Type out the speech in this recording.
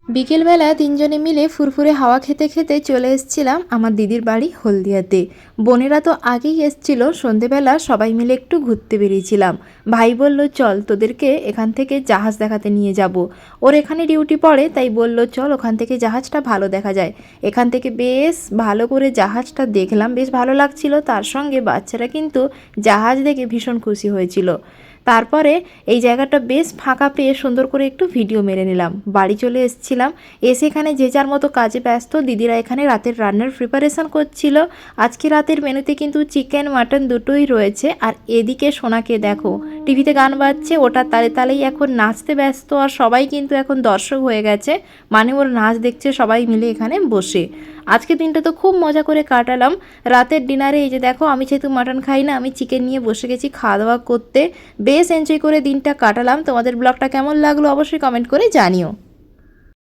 বিকেলবেলা তিনজনে মিলে ফুরফুরে হাওয়া খেতে খেতে চলে এসেছিলাম আমার দিদির বাড়ি হলদিয়াতে। বোনেরা তো আগেই এসছিল, সন্ধেবেলা সবাই মিলে একটু ঘুরতে বেরিয়েছিলাম। ভাই বলল চল তোদেরকে এখান থেকে জাহাজ দেখাতে নিয়ে যাব। ওর এখানে ডিউটি পড়ে, তাই বলল চল ওখান থেকে জাহাজটা ভালো দেখা যায়। এখান থেকে বেশ ভালো করে জাহাজটা দেখলাম, বেশ ভালো লাগছিল। তার সঙ্গে বাচ্চারা কিন্তু জাহাজ দেখে ভীষণ খুশি হয়েছিল। তারপরে এই জায়গাটা বেশ ফাঁকা পেয়ে সুন্দর করে একটু ভিডিও মেরে নিলাম। বাড়ি চলে এসেছিলাম, এসে এখানে যে যার মতো কাজে ব্যস্ত। দিদিরা এখানে রাতের রান্নার প্রিপারেশন করছিল। আজকে রাতের মেনুতে কিন্তু চিকেন মাটন দুটোই রয়েছে। আর এদিকে সোনাকে দেখো, টিভিতে গান বাজছে, ওটা তালে তালেই এখন নাচতে ব্যস্ত। আর সবাই কিন্তু এখন দর্শক হয়ে গেছে, মানে ওর নাচ দেখছে সবাই মিলে এখানে বসে। আজকে দিনটা তো খুব মজা করে কাটালাম। রাতের ডিনারে এই যে দেখো, আমি যেহেতু মাটন খাই না, আমি চিকেন নিয়ে বসে গেছি খাওয়া দাওয়া করতে। বেশ এনজয় করে দিনটা কাটালাম। তোমাদের ব্লগটা কেমন লাগলো অবশ্যই কমেন্ট করে জানিও।